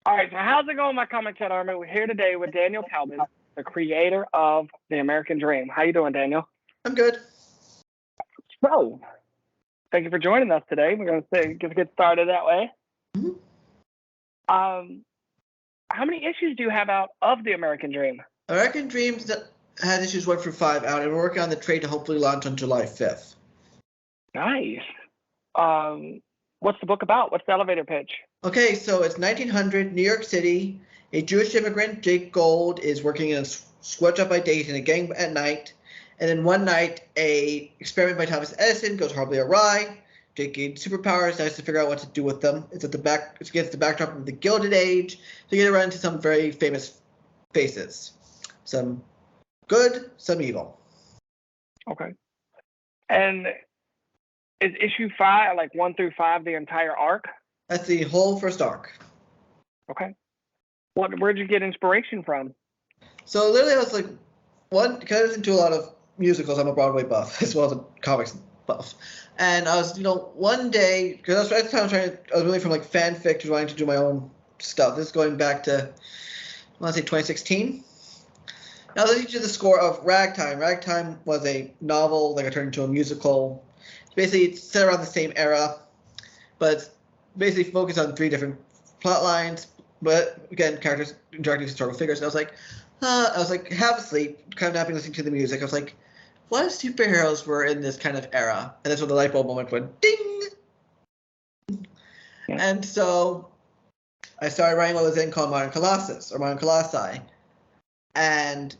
All right, so how's it going, my comic chat army? We're here today with Daniel Kalban, the creator of The American Dream. How you doing, Daniel? I'm good. So, thank you for joining us today. We're going to get started that way. Mhm. How many issues do you have out of The American Dream? American Dreams has issues 1 through 5 out, and we're working on the trade to hopefully launch on July 5th. Nice. What's the book about? What's the elevator pitch? Okay, so it's 1900, New York City. A Jewish immigrant, Jake Gold, is working in a squad job by day in a gang at night. And then one night, a experiment by Thomas Edison goes horribly awry. Jake gains superpowers and has to figure out what to do with them. It's against the backdrop of the Gilded Age. So you get to run into some very famous faces. Some good, some evil. Okay. And is issue 5, like 1 through 5, the entire arc? That's the whole first arc. Okay. Where'd you get inspiration from? So literally, I was like, because I listen to a lot of musicals. I'm a Broadway buff as well as a comics buff. And I was, one day, because I was at the time I was really from like fanfic to wanting to do my own stuff. This is going back to, I want to say 2016. Now, I was listening to the score of Ragtime. Ragtime was a novel that got turned into a musical. Basically, it's set around the same era, but it's basically focused on 3 different plot lines. But again, characters interacting with historical figures. And I was like half asleep, kind of napping, listening to the music. I was like, what if superheroes were in this kind of era? And that's when the light bulb moment went ding. Yeah. And so I started writing what was then called Modern Colossus or Modern Colossi. And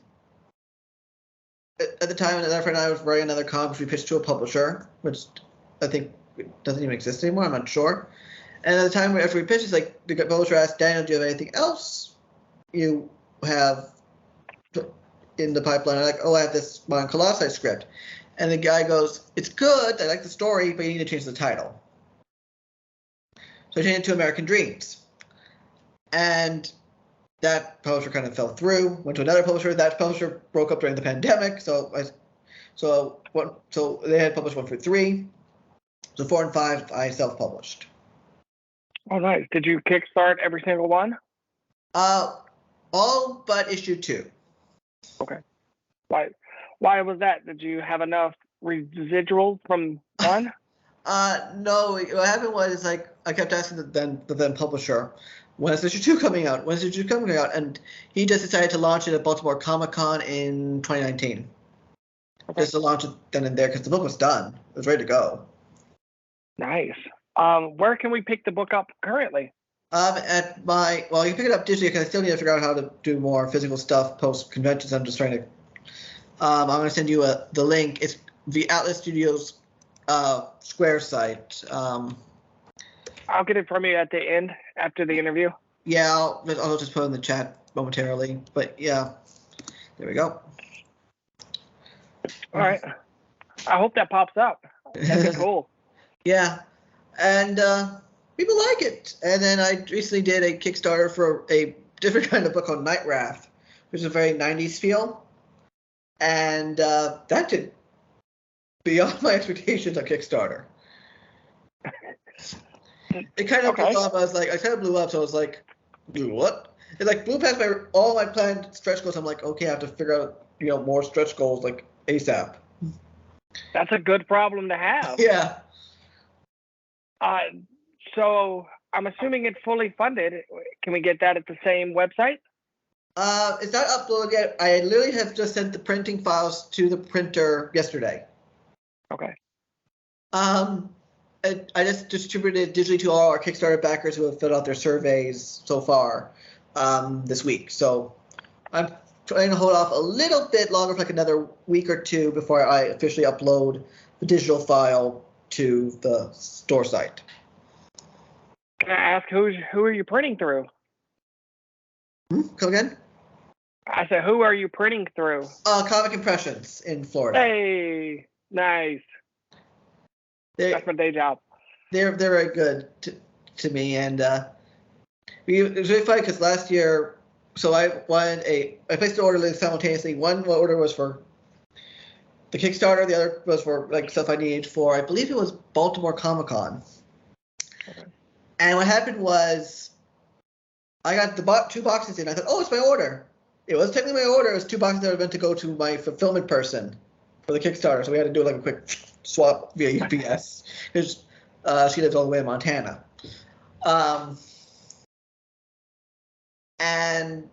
at the time, another friend and I was writing another comic which we pitched to a publisher, which I think doesn't even exist anymore. I'm not sure. And at the time after we pitched, it's like the publisher asked Daniel, "Do you have anything else you have in the pipeline?" I'm like, "Oh, I have this Modern Colossi script." And the guy goes, "It's good. I like the story, but you need to change the title." So I changed it to American Dreams. And that publisher kind of fell through. Went to another publisher. That publisher broke up during the pandemic. So they had published 1 through 3. So 4 and 5 I self-published. Oh, nice. Did you kickstart every single one? All but issue 2. Okay. Why was that? Did you have enough residuals from 1? No. What happened was I kept asking the then publisher, when is issue 2 coming out? When is issue 2 coming out? And he just decided to launch it at Baltimore Comic-Con in 2019. Okay. Just to launch it then and there because the book was done. It was ready to go. Nice. Where can we pick the book up currently? You can pick it up digitally because I still need to figure out how to do more physical stuff post conventions. I'm just trying to. I'm going to send you the link. It's the Atlas Studios Square site. I'll get it from you at the end after the interview. Yeah, I'll just put it in the chat momentarily. But yeah, there we go. All right. I hope that pops up. That'd be cool. Yeah, and people like it. And then I recently did a Kickstarter for a different kind of book called Night Wrath, which is a very 90s feel. And that did beyond my expectations on Kickstarter. It kind of blew up. I kind of blew up, so I was like, what? It like blew past all my planned stretch goals. I'm like, okay, I have to figure out, more stretch goals like ASAP. That's a good problem to have. Yeah. So I'm assuming it's fully funded. Can we get that at the same website? It's not uploaded yet. I literally have just sent the printing files to the printer yesterday. Okay. I just distributed it digitally to all our Kickstarter backers who have filled out their surveys so far this week. So I'm trying to hold off a little bit longer, for like another week or 2 before I officially upload the digital file to the store site. Can I ask who are you printing through? Come again? I said, who are you printing through? Comic Impressions in Florida. Hey, nice. That's my day job. They're very good to me, and it was really funny because last year, so I placed an order simultaneously. One order was for the Kickstarter, the other was for like stuff I needed for, I believe it was Baltimore Comic-Con. Okay. And what happened was I got the 2 boxes in. I thought, oh, it's my order. It was technically my order. It was 2 boxes that were meant to go to my fulfillment person for the Kickstarter. So we had to do like a quick swap via UPS. She lives all the way in Montana. And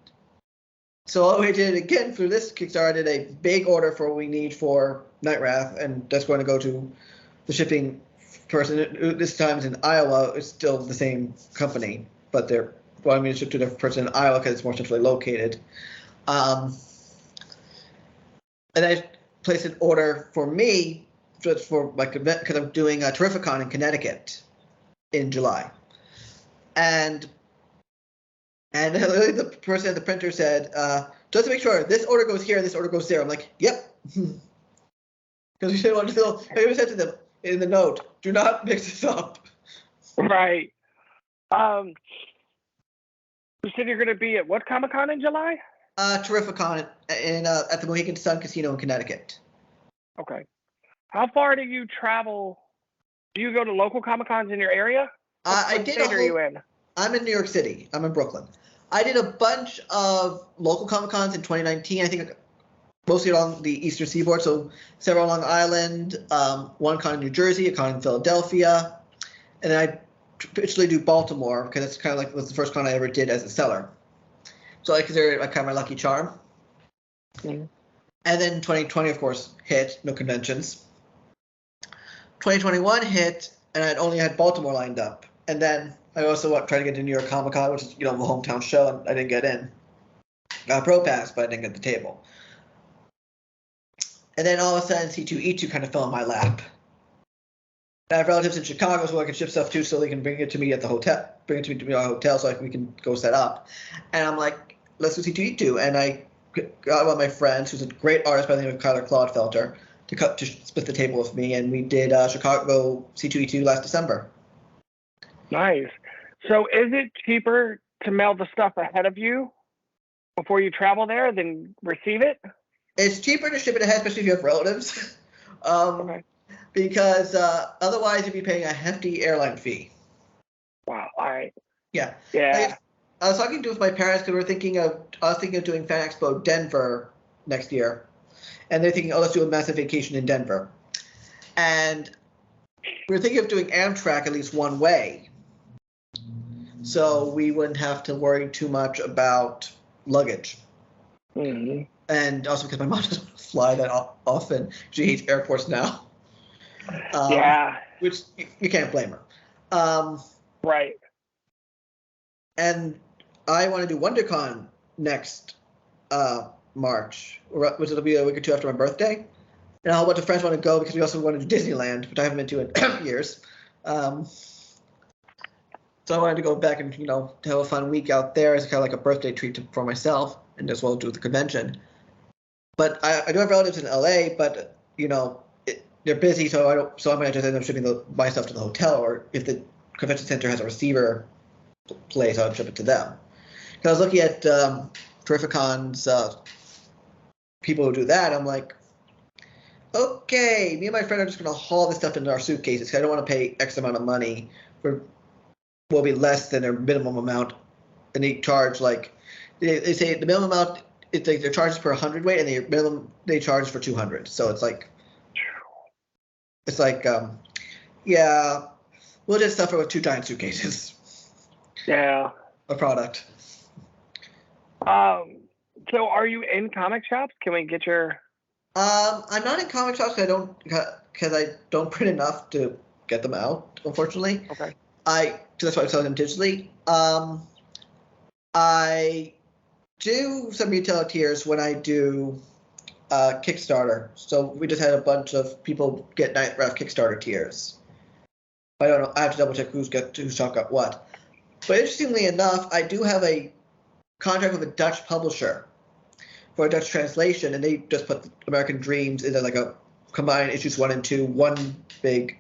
so we did it again for this Kickstarter. I did a big order for what we need for Night Wrath, and that's going to go to the shipping person. This time it's in Iowa. It's still the same company, but they're wanting me to ship to a different person in Iowa because it's more centrally located. And I placed an order for me just for my event because I'm doing a Terrificon in Connecticut in July. And the person at the printer said, just to make sure, this order goes here, this order goes there. I'm like, yep. Because we didn't want to feel, I even said to them in the note, do not mix this up. Right. You said you're going to be at what Comic-Con in July? Terrificon at the Mohegan Sun Casino in Connecticut. Okay. How far do you travel? Do you go to local Comic-Cons in your area? What state are you in? I'm in New York City. I'm in Brooklyn. I did a bunch of local Comic-Cons in 2019. I think mostly along the Eastern Seaboard, so several on Long Island, one con in New Jersey, a con in Philadelphia, and then I traditionally do Baltimore because it's kind of like was the first con I ever did as a seller. So I consider it like kind of my lucky charm. Mm-hmm. And then 2020, of course, hit. No conventions. 2021 hit, and I'd only had Baltimore lined up. And then I also tried to get to New York Comic Con, which is the hometown show, and I didn't get in. Got a pro pass, but I didn't get the table. And then all of a sudden, C2E2 kind of fell in my lap. I have relatives in Chicago who I can ship stuff to, so they can bring it to me at the hotel, bring it to me to our hotel, so we can go set up. And I'm like, let's do C2E2. And I got one of my friends, who's a great artist by the name of Kyler Claudefelter, to split the table with me, and we did Chicago C2E2 last December. Nice. So is it cheaper to mail the stuff ahead of you before you travel there than receive it? It's cheaper to ship it ahead, especially if you have relatives. Okay. Because otherwise you'd be paying a hefty airline fee. Wow. All right. Yeah. Yeah. I was talking with my parents because I was thinking of doing Fan Expo Denver next year, and they're thinking, oh, let's do a massive vacation in Denver. And we were thinking of doing Amtrak at least one way, so we wouldn't have to worry too much about luggage. Mm-hmm. And also because my mom doesn't fly that often. She hates airports now. Yeah. Which you can't blame her. Right. And I want to do WonderCon next March, which will be a week or two after my birthday. And a whole bunch of friends want to go because we also want to do Disneyland, which I haven't been to in years. So I wanted to go back and have a fun week out there as kind of like a birthday treat for myself, and as well do the convention. But I do have relatives in LA, but they're busy, so I might just end up shipping my stuff to the hotel, or if the convention center has a receiver place, I would ship it to them. I was looking at Terrificon's people who do that. I'm like, okay, me and my friend are just going to haul this stuff into our suitcases because I don't want to pay X amount of money for will be less than their minimum amount, and they charge they say the minimum amount it's like their charges per 100 weight, and the minimum they charge for 200. So it's like yeah, we'll just suffer with 2 giant suitcases. Yeah. A product. So are you in comic shops? Can we get your? I'm not in comic shops because I don't print enough to get them out, unfortunately. Okay. That's why I'm selling them digitally. I do some retail tiers when I do Kickstarter. So we just had a bunch of people get Night Wrath Kickstarter tiers. I don't know. I have to double check who's got what. But interestingly enough, I do have a contract with a Dutch publisher for a Dutch translation, and they just put American Dreams into like a combined issues 1 and 2, one big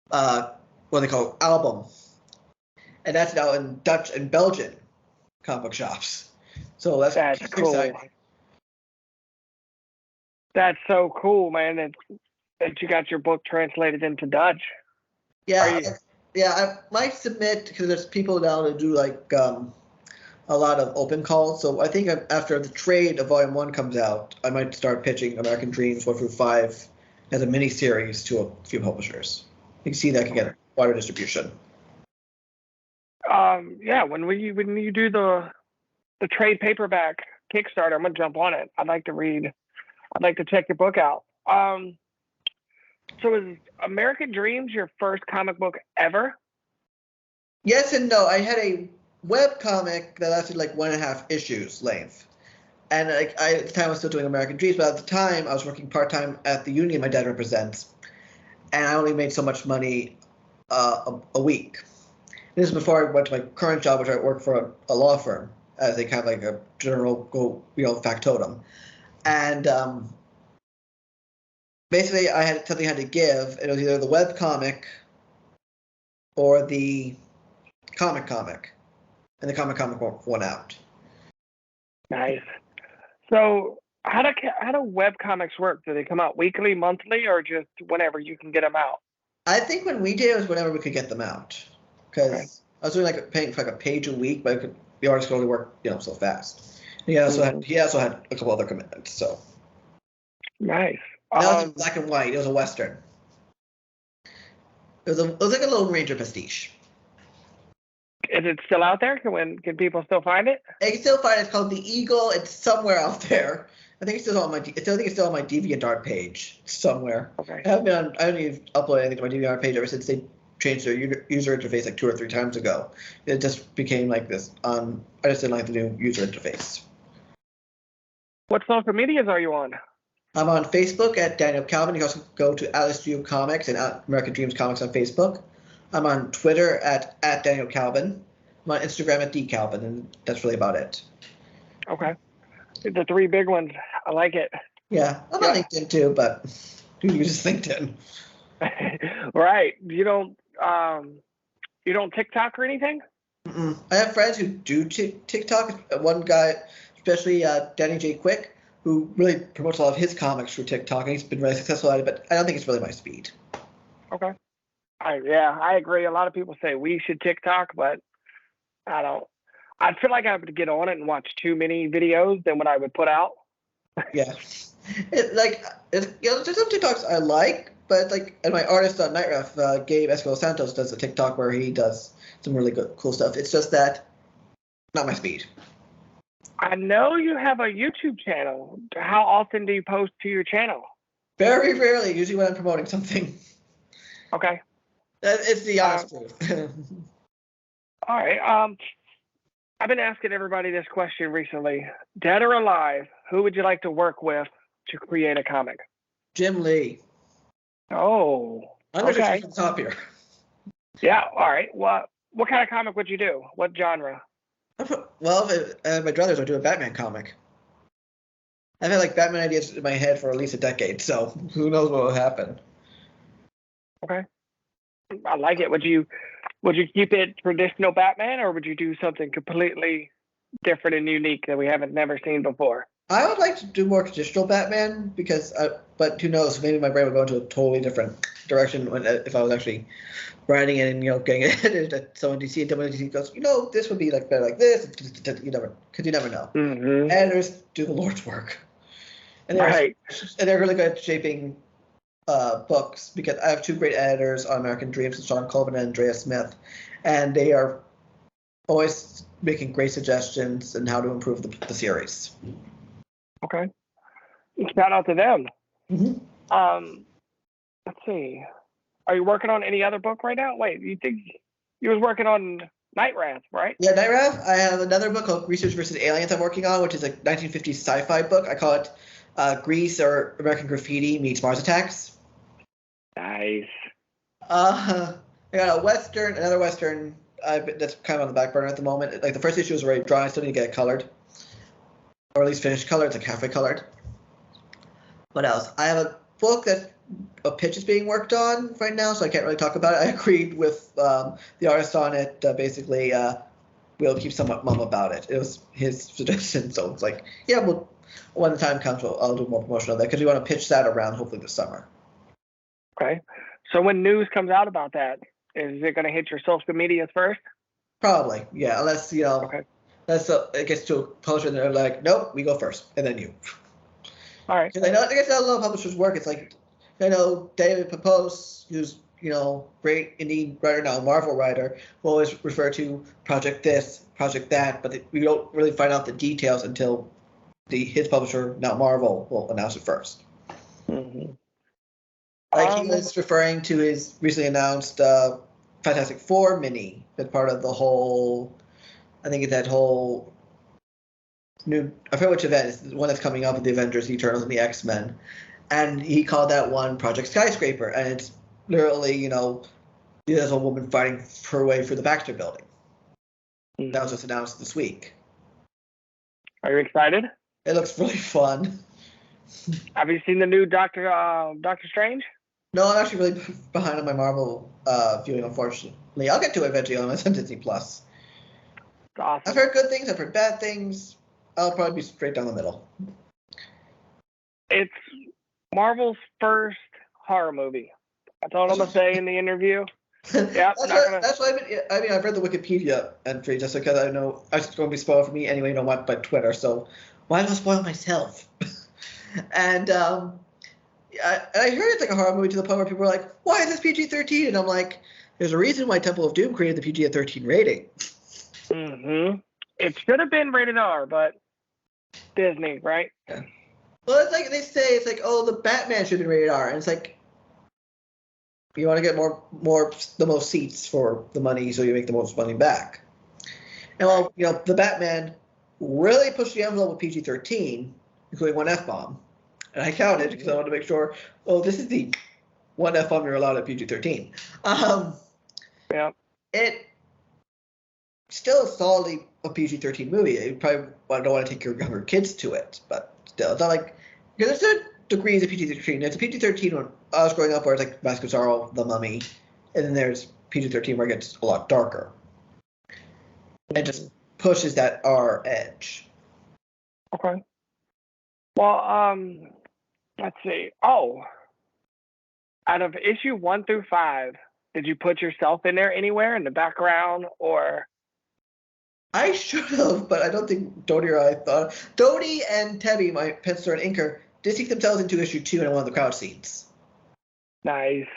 what they call album, and that's now in Dutch and Belgian comic book shops. So that's cool. Exciting. That's so cool, man. That you got your book translated into Dutch. Yeah, I might submit because there's people now that do like a lot of open calls. So I think after the trade of Volume 1 comes out, I might start pitching American Dreams 1 through 5 as a mini series to a few publishers. You can see that can get wider distribution. Yeah, when you do the trade paperback Kickstarter, I'm gonna jump on it. I'd like to check your book out. So is American Dreams your first comic book ever? Yes and no. I had a web comic that lasted like 1.5 issues length. And at the time I was still doing American Dreams, but at the time I was working part-time at the union my dad represents. And I only made so much money a week. This is before I went to my current job, which I work for a law firm as a kind of like a general factotum. And basically I had something I had to give. It was either the web comic or the comic, and the comic won out. Nice. So how do web comics work? Do they come out weekly, monthly, or just whenever you can get them out? I think when we did it was whenever we could get them out, because I was doing like paying for like a page a week, but the artist could only work so fast. And he also had a couple other commitments. So nice. That was black and white. It was a western. It was like a Lone Ranger pastiche. Is it still out there? Can people still find it? You can still find it. It's called The Eagle. It's somewhere out there. I think it's still on my DeviantArt page somewhere. Okay. I haven't even uploaded anything to my DeviantArt page ever since they changed their user interface like 2 or 3 times ago. It just became like this. I just didn't like the new user interface. What social medias are you on? I'm on Facebook at Daniel Kalban. You can also go to Alice Drew Comics and American Dreams Comics on Facebook. I'm on Twitter at Daniel Kalban. I'm on Instagram at DKalban, and that's really about it. Okay. The 3 big ones. I like it. Yeah, I'm on LinkedIn too, but who uses LinkedIn? Right. You don't TikTok or anything? Mm-mm. I have friends who do TikTok. One guy, especially Danny J. Quick, who really promotes a lot of his comics through TikTok, and he's been really successful at it, but I don't think it's really my speed. Okay. I agree. A lot of people say we should TikTok, but I don't. I feel like I would get on it and watch too many videos than what I would put out. Yeah. There's some TikToks I like, but and my artist on Nightref, Gabe Esquivel Santos, does a TikTok where he does some really cool stuff. It's just that, not my speed. I know you have a YouTube channel. How often do you post to your channel? Very rarely, usually when I'm promoting something. Okay. It's the honest truth. All right. I've been asking everybody this question recently. Dead or alive, who would you like to work with to create a comic? Jim Lee. Oh, I'm just from the top here. Yeah, all right. What kind of comic would you do? What genre? Well, my brothers are doing a Batman comic. I've had Batman ideas in my head for at least a decade, so who knows what will happen. Okay. I like it. Would you keep it traditional Batman, or would you do something completely different and unique that we haven't never seen before? I would like to do more traditional Batman but who knows? Maybe my brain would go into a totally different direction if I was actually writing it and getting it edited at someone DC, and someone DC goes, this would be better like this. You never know. Mm-hmm. Editors do the Lord's work, and they're really good at shaping books, because I have 2 great editors on American Dreams, Sean Colvin and Andrea Smith, and they are always making great suggestions on how to improve the series. Okay. Shout out to them. Mm-hmm. Let's see. Are you working on any other book right now? Wait, you think you was working on Night Wrath, right? Yeah, Night Wrath. I have another book called Research vs. Aliens I'm working on, which is a 1950s sci-fi book. I call it Grease or American Graffiti meets Mars Attacks. Nice. I got another Western that's kind of on the back burner at the moment. The first issue is already drawn. I still need to get it colored, or at least finished colored. It's halfway colored. What else? I have a book that a pitch is being worked on right now, so I can't really talk about it. I agreed with the artist on it. Basically, we'll keep somewhat mum about it. It was his suggestion, so it's when the time comes, I'll do more promotion of that, because we want to pitch that around hopefully this summer. Okay. So when news comes out about that, is it going to hit your social medias first? Probably, yeah. Unless Okay. It gets to a publisher and they're like, nope, we go first, and then you. All right. Because I guess how a lot of publishers work. It's like, I know David Papos, who's great indie writer now, Marvel writer, will always refer to project this, project that, but we don't really find out the details until his publisher, not Marvel, will announce it first. Mm-hmm. Like he was referring to his recently announced Fantastic Four mini that's part of the whole. I think it's that whole new. I forget which event. It's the one that's coming up with the Avengers, the Eternals, and the X-Men, and he called that one Project Skyscraper, and it's literally there's a woman fighting her way through the Baxter Building. Mm-hmm. That was just announced this week. Are you excited? It looks really fun. Have you seen the new Doctor Strange? No, I'm actually really behind on my Marvel viewing, unfortunately. I'll get to it eventually on Disney Plus. Awesome. I've heard good things. I've heard bad things. I'll probably be straight down the middle. It's Marvel's first horror movie. That's all I'm gonna say in the interview. Yeah, that's why I've read the Wikipedia entry just because I know it's going to be spoiled for me anyway, by Twitter. So why not spoil myself? And I heard it's like a horror movie to the point where people are like, "Why is this PG-13?" And I'm like, "There's a reason why Temple of Doom created the PG-13 rating." Mm-hmm. It should have been rated R, but Disney, right? Yeah. Well, it's like they say, it's like, oh, the Batman should have been rated R, and it's like, you want to get the most seats for the money, so you make the most money back. And well, the Batman really pushed the envelope with PG-13, including one F-bomb. And I counted because I wanted to make sure, this is the one F-bomb you're allowed at PG-13. Yeah. It still is solidly a PG-13 movie. You probably don't want to take your younger kids to it, but still, it's not like, because there's degrees of PG-13. There's a PG-13 when I was growing up where it's like Mask of Zorro, The Mummy, and then there's PG-13 where it gets a lot darker. It just pushes that R edge. Okay. Well, let's see. Oh, out of issue 1 through 5, did you put yourself in there anywhere in the background or? I should have, but I don't think Dodie or I thought. Dodie and Tebby, my penciler and inker, did sneak themselves into issue 2 in one of the crowd scenes. Nice.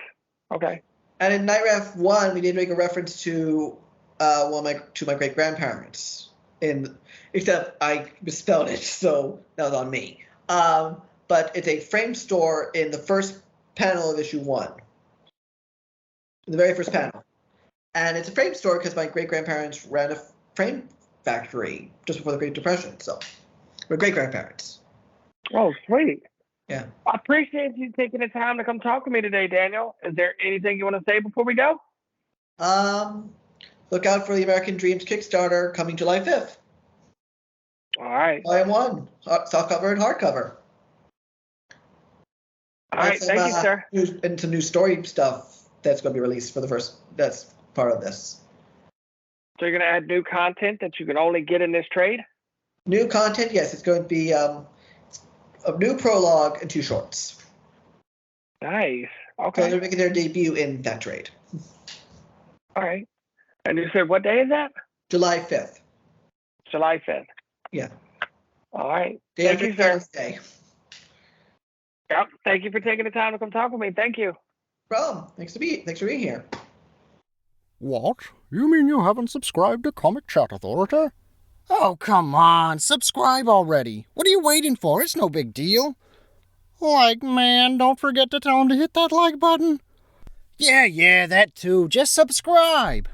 Okay. And in Night Raft 1, we did make a reference to my great grandparents. Except I misspelled it, so that was on me. But it's a frame store in the first panel of issue 1. In the very first panel. And it's a frame store because my great grandparents ran a frame factory just before the Great Depression. So we're great grandparents. Oh, sweet. Yeah. I appreciate you taking the time to come talk to me today, Daniel. Is there anything you want to say before we go? Look out for the American Dreams Kickstarter coming July 5th. All right. Volume 1, softcover and hardcover. All right, thank you, sir. And some new story stuff that's going to be released that's part of this. So you're going to add new content that you can only get in this trade? New content, yes. It's going to be a new prologue and 2 shorts. Nice. Okay. So they're making their debut in that trade. All right. And you said what day is that? July 5th. July 5th. Yeah. All right. Thank you, sir. Day. Yep. Thank you for taking the time to come talk with me. Thank you. Problem. Thanks for being here. What? You mean you haven't subscribed to Comicchatauthority? Oh, come on. Subscribe already. What are you waiting for? It's no big deal. Like, man, don't forget to tell him to hit that like button. Yeah, that too. Just subscribe.